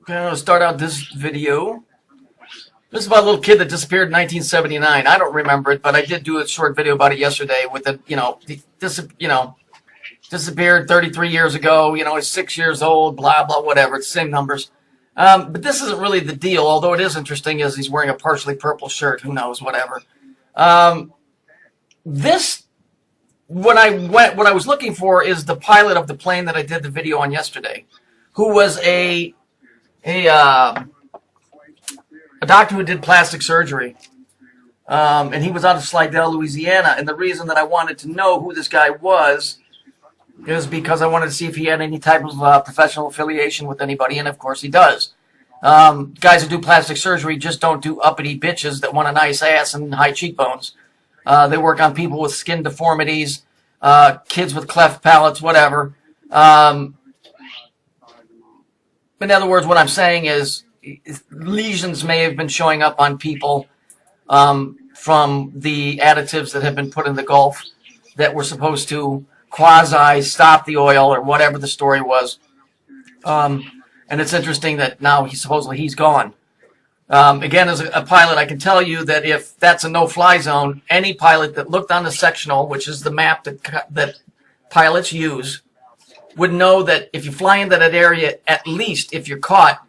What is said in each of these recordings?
Okay, I'm going to start out this video. This is about a little kid that disappeared in 1979. I don't remember it, but I did do a short video about it yesterday with the, disappeared 33 years ago, he's 6 years old, blah, blah, whatever. It's the same numbers. But this isn't really the deal, although it is interesting is he's wearing a partially purple shirt. Who knows, whatever. What I was looking for is the pilot of the plane that I did the video on yesterday, who was a doctor who did plastic surgery. And he was out of Slidell, Louisiana. And the reason that I wanted to know who this guy was is because I wanted to see if he had any type of professional affiliation with anybody. And, of course, he does. Guys who do plastic surgery just don't do uppity bitches that want a nice ass and high cheekbones. They work on people with skin deformities, kids with cleft palates, whatever. In other words, what I'm saying is lesions may have been showing up on people from the additives that have been put in the Gulf that were supposed to quasi stop the oil or whatever the story was. And it's interesting that now he's gone. Again, as a pilot, I can tell you that if that's a no-fly zone, any pilot that looked on the sectional, which is the map that pilots use, would know that if you fly into that area, at least if you're caught,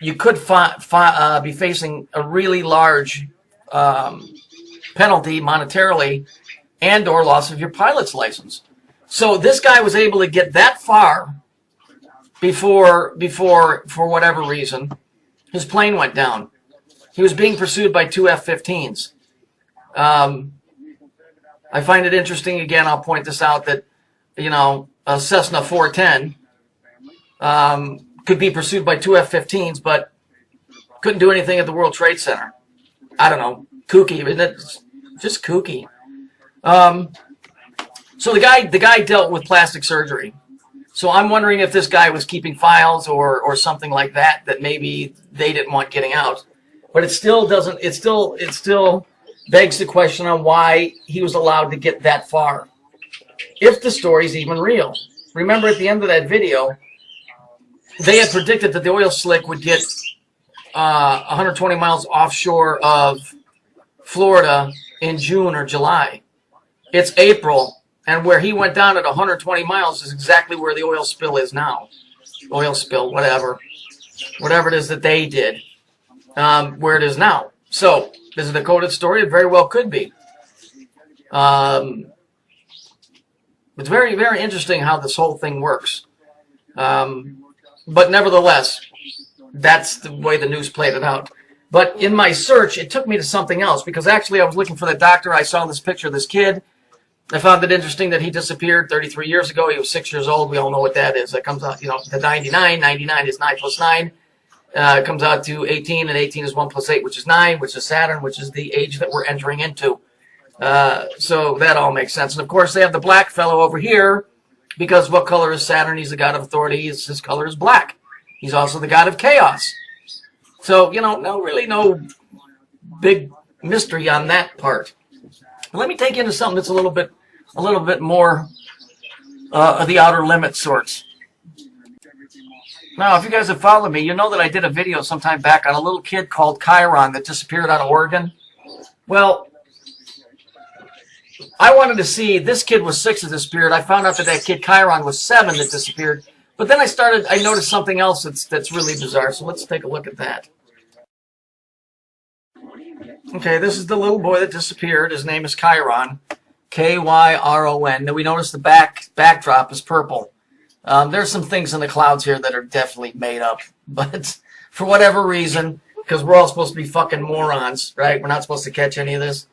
you could be facing a really large penalty monetarily and or loss of your pilot's license. So this guy was able to get that far before for whatever reason, his plane went down. He was being pursued by two F-15s. I find it interesting, again, I'll point this out, that, a Cessna 410 could be pursued by two F-15s, but couldn't do anything at the World Trade Center. I don't know. Kooky. Isn't it just kooky? So the guy dealt with plastic surgery. So I'm wondering if this guy was keeping files or something like that maybe they didn't want getting out. But it still begs the question on why he was allowed to get that far, if the story's even real. Remember, at the end of that video, they had predicted that the oil slick would get 120 miles offshore of Florida in June or July. It's April, and where he went down at 120 miles is exactly where the oil spill is now. Oil spill, whatever it is that they did. Where it is now. So, is it a coded story? It very well could be. It's very, very interesting how this whole thing works. But nevertheless, that's the way the news played it out. But in my search, it took me to something else, because actually I was looking for the doctor. I saw this picture of this kid. I found it interesting that he disappeared 33 years ago. He was 6 years old. We all know what that is. That comes out, to 99. 99 is 9 plus 9. It comes out to 18, and 18 is 1 plus 8, which is 9, which is Saturn, which is the age that we're entering into. So that all makes sense. And, of course, they have the black fellow over here, because what color is Saturn? He's the god of authority. His color is black. He's also the god of chaos. So, no big mystery on that part. But let me take you into something that's a little bit more of the outer limit sorts. Now, if you guys have followed me, you know that I did a video sometime back on a little kid called Chiron that disappeared out of Oregon. Well, I wanted to see, this kid was 6 that disappeared. I found out that kid Chiron was 7 that disappeared. But then I noticed something else that's really bizarre. So let's take a look at that. Okay, this is the little boy that disappeared. His name is Chiron. K-Y-R-O-N. Now we notice the backdrop is purple. There's some things in the clouds here that are definitely made up. But for whatever reason, because we're all supposed to be fucking morons, right? We're not supposed to catch any of this.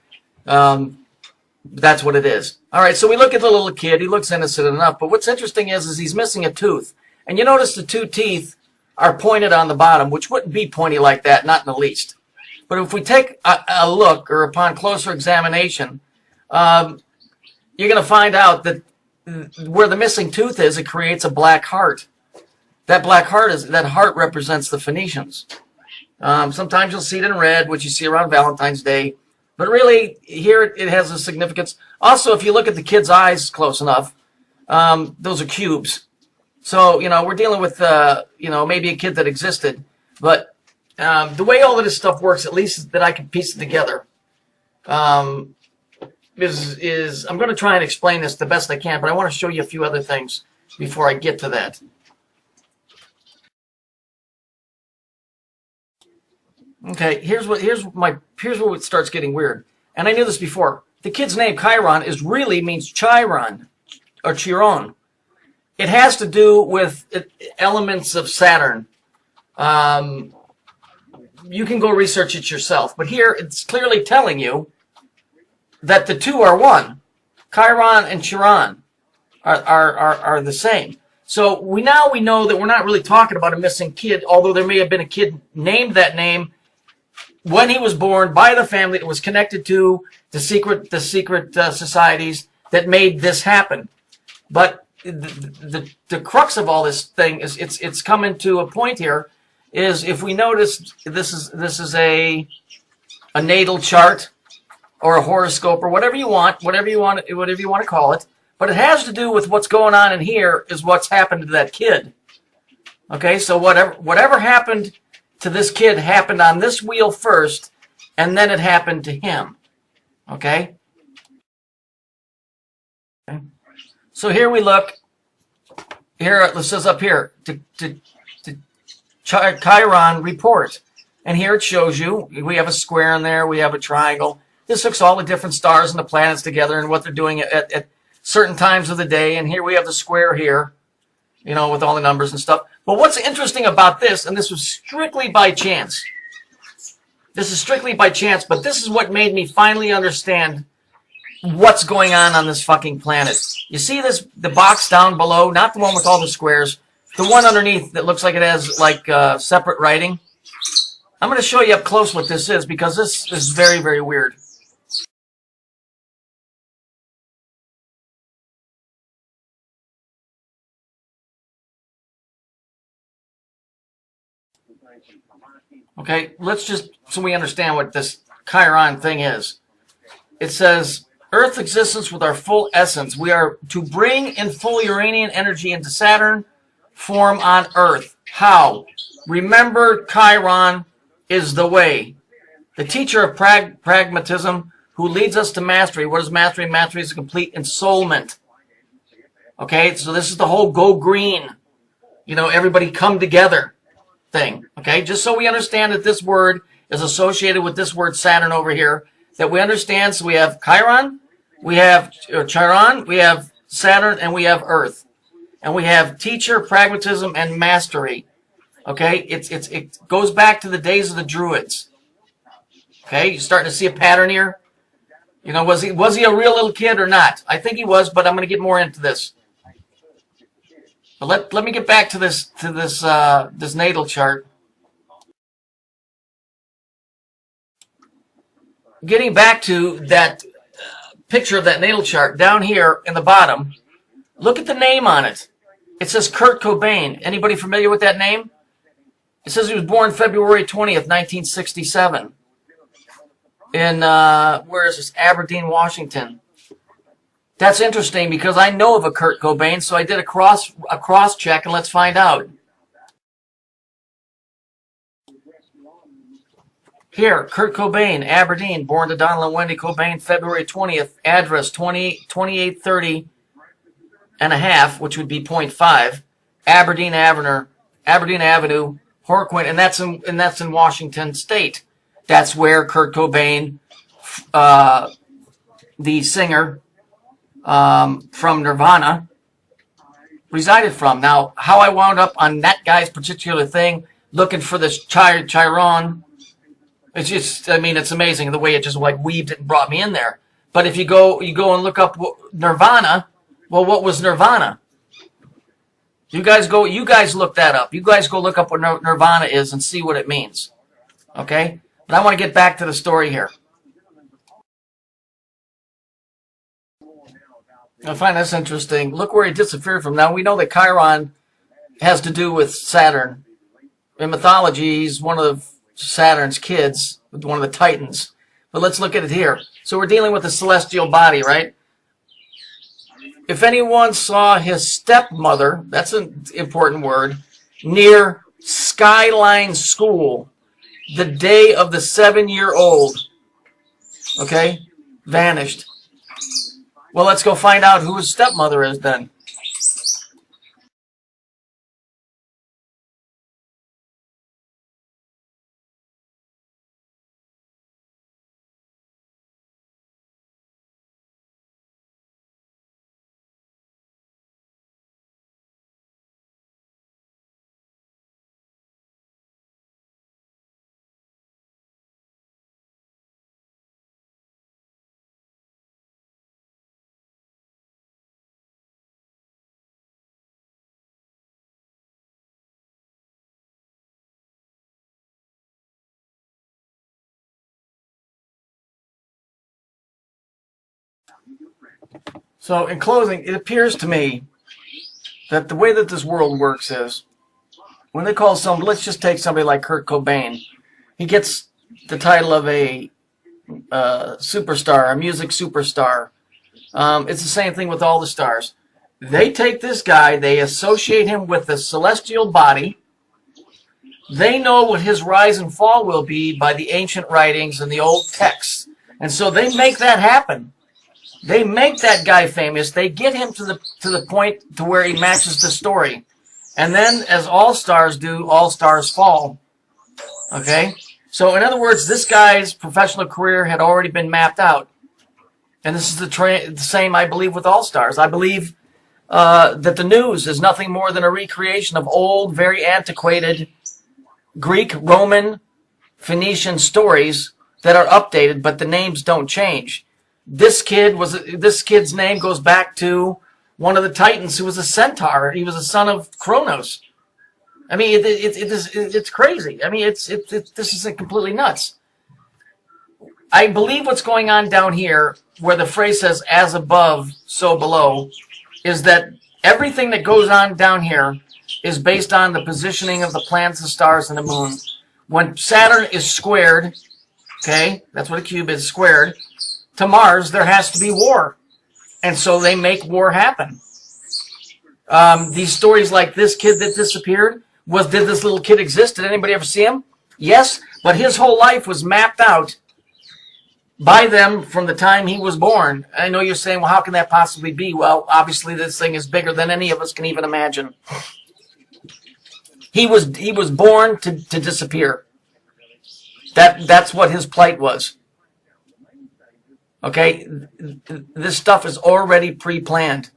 That's what it is. All right, so we look at the little kid. He looks innocent enough. But what's interesting is he's missing a tooth. And you notice the 2 teeth are pointed on the bottom, which wouldn't be pointy like that, not in the least. But if we take a look, or upon closer examination, you're going to find out that where the missing tooth is, it creates a black heart. That black heart represents the Phoenicians. Sometimes you'll see it in red, which you see around Valentine's Day. But really, here it has a significance. Also, if you look at the kid's eyes close enough, those are cubes. So, we're dealing with, maybe a kid that existed. But the way all of this stuff works, at least that I can piece it together, is I'm going to try and explain this the best I can, but I want to show you a few other things before I get to that. Okay, here's where it starts getting weird. And I knew this before. The kid's name, Chiron, means Chiron, or Chiron. It has to do with elements of Saturn. You can go research it yourself. But here, it's clearly telling you that the two are one. Chiron and Chiron are the same. So we know that we're not really talking about a missing kid, although there may have been a kid named that name when he was born by the family that was connected to the secret societies that made this happen. But the crux of all this thing is it's coming to a point here. Is if we notice this is a natal chart or a horoscope or whatever you want to call it, but it has to do with what's going on in here is what's happened to that kid. Okay, so whatever happened to this kid happened on this wheel first, and then it happened to him. Okay? So here we look. Here it says up here to Chiron report, and here it shows you we have a square in there, we have a triangle. This hooks all the different stars and the planets together and what they're doing at certain times of the day. And here we have the square here, with all the numbers and stuff. But what's interesting about this, and this was strictly by chance. This is strictly by chance, but this is what made me finally understand what's going on this fucking planet. You see the box down below, not the one with all the squares, the one underneath that looks like it has separate writing. I'm going to show you up close what this is because this is very, very weird. Okay, let's just, so we understand what this Chiron thing is. It says, Earth existence with our full essence. We are to bring in full Uranian energy into Saturn, form on Earth. How? Remember, Chiron is the way. The teacher of pragmatism who leads us to mastery. What is mastery? Mastery is a complete ensoulment. Okay, so this is the whole go green. Everybody come together thing. Okay, just so we understand that this word is associated with this word Saturn over here, that we understand. So we have Chiron, we have Chiron, we have Saturn, and we have Earth. And we have teacher, pragmatism, and mastery. Okay, it goes back to the days of the Druids. Okay, you're starting to see a pattern here. Was he a real little kid or not? I think he was, but I'm going to get more into this. But let me get back to this natal chart. Getting back to that picture of that natal chart down here in the bottom, look at the name on it. It says Kurt Cobain. Anybody familiar with that name? It says he was born February 20th, 1967. In, where is this? Aberdeen, Washington. That's interesting because I know of a Kurt Cobain, so I did a cross check, and let's find out. Here, Kurt Cobain, Aberdeen, born to Donald and Wendy Cobain, February 20th, address 2830 and a half, which would be 0.5, Aberdeen Avenue, Horquint, and that's in Washington State. That's where Kurt Cobain, the singer from Nirvana, resided from. Now, how I wound up on that guy's particular thing, looking for this Chiron, it's just, it's amazing the way it just weaved it and brought me in there. But if you go and look up Nirvana, well, what was Nirvana? You guys look that up. You guys go look up what Nirvana is and see what it means. Okay? But I want to get back to the story here. I find this interesting. Look where he disappeared from. Now, we know that Chiron has to do with Saturn. In mythology, he's one of Saturn's kids, one of the Titans. But let's look at it here. So we're dealing with a celestial body, right? if anyone saw his stepmother, that's an important word, near Skyline School the day of the 7-year-old, okay, vanished. Well, let's go find out who his stepmother is then. So, in closing, it appears to me that the way that this world works is when they call somebody, let's just take somebody like Kurt Cobain. He gets the title of a superstar, a music superstar. It's the same thing with all the stars. They take this guy, they associate him with the celestial body. They know what his rise and fall will be by the ancient writings and the old texts. And so they make that happen. They make that guy famous. They get him to the point to where he matches the story. And then, as all stars do, all stars fall. Okay? So, in other words, this guy's professional career had already been mapped out. And this is the same, I believe, with all stars. I believe that the news is nothing more than a recreation of old, very antiquated Greek, Roman, Phoenician stories that are updated, but the names don't change. This kid's name goes back to one of the Titans who was a centaur. He was a son of Kronos. I mean, it's crazy. I mean, this is completely nuts. I believe what's going on down here, where the phrase says "as above, so below," is that everything that goes on down here is based on the positioning of the planets, the stars, and the moon. When Saturn is squared, okay, that's what a cube is, squared, to Mars, there has to be war. And so they make war happen. These stories like this kid that disappeared, did this little kid exist? Did anybody ever see him? Yes, but his whole life was mapped out by them from the time he was born. I know you're saying, well, how can that possibly be? Well, obviously this thing is bigger than any of us can even imagine. He was born to disappear. That's what his plight was. Okay, this stuff is already pre-planned.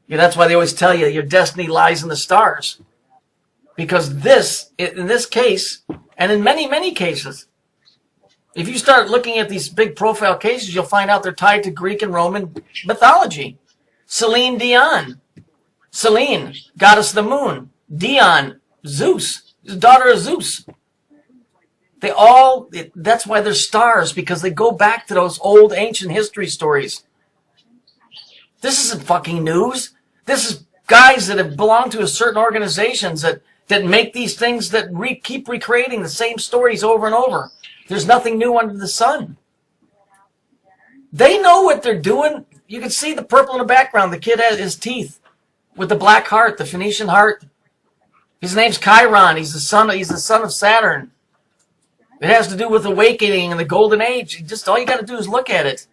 Yeah, that's why they always tell you your destiny lies in the stars. Because in this case, and in many, many cases, if you start looking at these big profile cases, you'll find out they're tied to Greek and Roman mythology. Celine Dion. Celine, goddess of the moon. Dion, Zeus, daughter of Zeus. That's why they're stars, because they go back to those old ancient history stories. This isn't fucking news. This is guys that have belonged to a certain organizations that make these things that keep recreating the same stories over and over. There's nothing new under the sun. They know what they're doing. You can see the purple in the background. The kid has his teeth with the black heart, the Phoenician heart. His name's Chiron. He's the son of Saturn. It has to do with awakening and the golden age. Just all you got to do is look at it.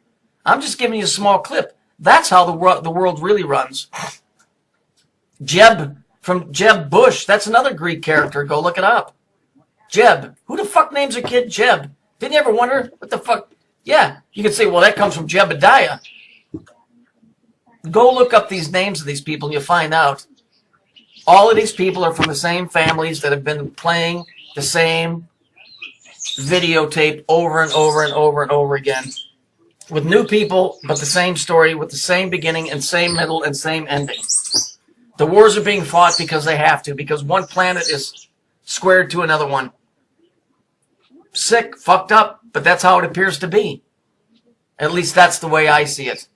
I'm just giving you a small clip. That's how the world really runs. Jeb from Jeb Bush. That's another Greek character. Go look it up. Jeb. Who the fuck names a kid Jeb? Didn't you ever wonder what the fuck? Yeah, you can say, well, that comes from Jebediah. Go look up these names of these people and you'll find out. All of these people are from the same families that have been playing the same videotape over and over and over and over again. With new people, but the same story, with the same beginning and same middle and same ending. The wars are being fought because they have to, because one planet is squared to another one. Sick, fucked up, but that's how it appears to be. At least that's the way I see it.